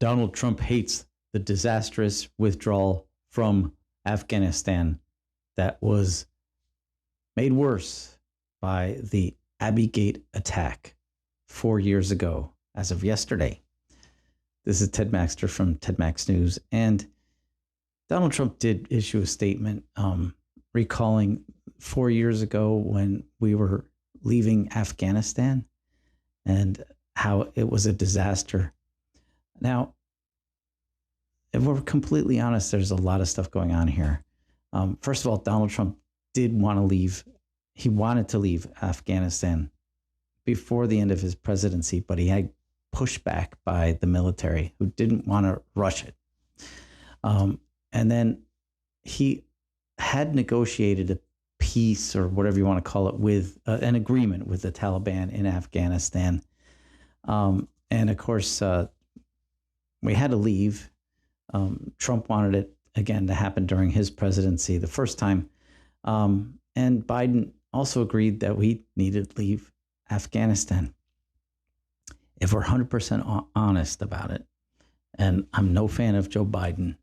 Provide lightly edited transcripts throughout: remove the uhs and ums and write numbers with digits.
Donald Trump hates the disastrous withdrawal from Afghanistan that was made worse by the Abbey Gate attack 4 years ago, as of yesterday. This is Ted Maxter from Ted Max News. And Donald Trump did issue a statement recalling 4 years ago when we were leaving Afghanistan and how it was a disaster. Now, if we're completely honest, there's a lot of stuff going on here. First of all, Donald Trump did want to leave. He wanted to leave Afghanistan before the end of his presidency, but he had pushback by the military who didn't want to rush it. And then he had negotiated a peace, or whatever you want to call it, with an agreement with the Taliban in Afghanistan. And of course, we had to leave. Trump wanted it again to happen during his presidency the first time. And Biden also agreed that we needed to leave Afghanistan. If we're 100% honest about it, and I'm no fan of Joe Biden,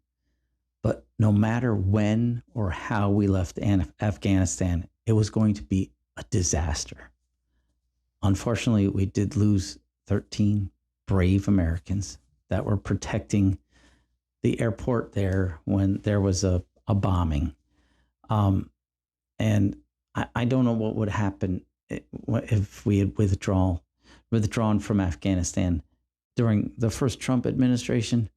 but no matter when or how we left Afghanistan, it was going to be a disaster. Unfortunately, we did lose 13 brave Americans that were protecting the airport there when there was a bombing. And I don't know what would happen if we had withdrawn from Afghanistan during the first Trump administration,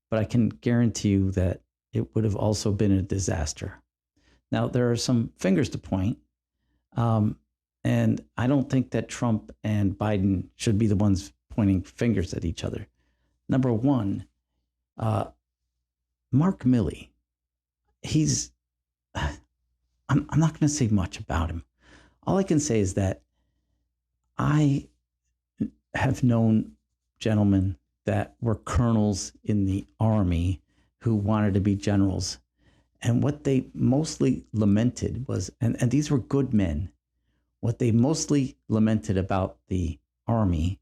but I can guarantee you that it would have also been a disaster. Now, there are some fingers to point, and I don't think that Trump and Biden should be the ones pointing fingers at each other. Number one, Mark Milley, I'm not going to say much about him. All I can say is that I have known gentlemen that were colonels in the Army who wanted to be generals. And what they mostly lamented was, and these were good men, what they mostly lamented about the Army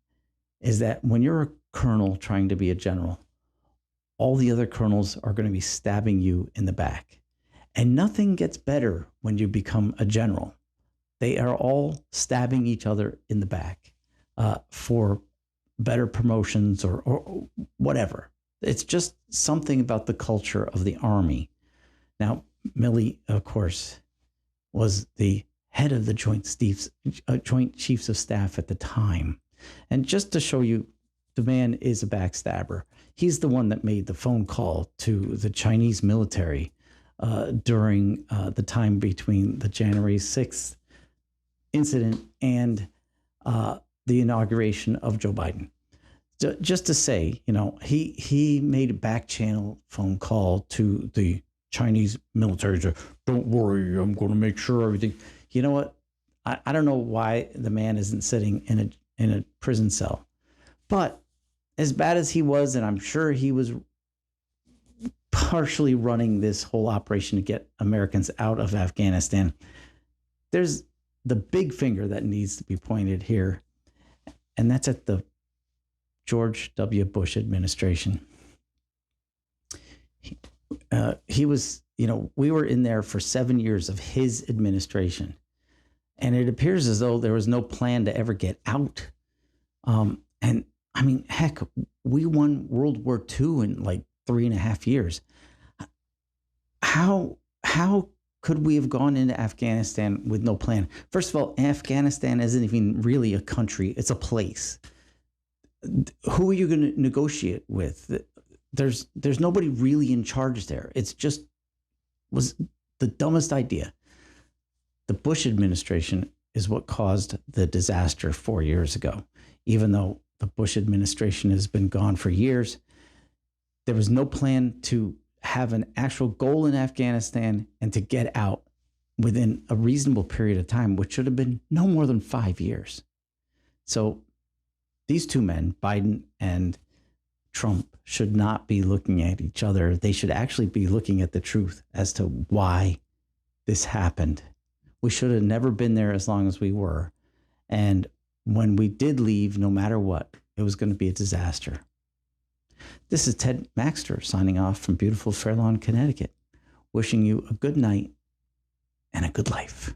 is that when you're a colonel trying to be a general, all the other colonels are going to be stabbing you in the back. And nothing gets better when you become a general. They are all stabbing each other in the back for better promotions or whatever. It's just something about the culture of the Army. Now, Milley, of course, was the head of the Joint Chiefs of Staff at the time. And just to show you, the man is a backstabber. He's the one that made the phone call to the Chinese military during the time between the January 6th incident and the inauguration of Joe Biden. Just to say, he made a back channel phone call to the Chinese military. Don't worry, I'm going to make sure everything. You know what? I don't know why the man isn't sitting in a prison cell, but as bad as he was, and I'm sure he was partially running this whole operation to get Americans out of Afghanistan, there's the big finger that needs to be pointed here, and that's at the George W. Bush administration. He was, we were in there for 7 years of his administration, and it appears as though there was no plan to ever get out. And I mean, heck, we won World War II in like 3.5 years. How could we have gone into Afghanistan with no plan? First of all, Afghanistan isn't even really a country. It's a place. Who are you going to negotiate with? There's nobody really in charge there. It's just was the dumbest idea. The Bush administration is what caused the disaster 4 years ago. Even though the Bush administration has been gone for years, there was no plan to have an actual goal in Afghanistan and to get out within a reasonable period of time, which should have been no more than 5 years. So these two men, Biden and Trump, should not be looking at each other. They should actually be looking at the truth as to why this happened. We should have never been there as long as we were. And when we did leave, no matter what, it was going to be a disaster. This is Ted Maxter signing off from beautiful Fair Lawn, Connecticut, wishing you a good night and a good life.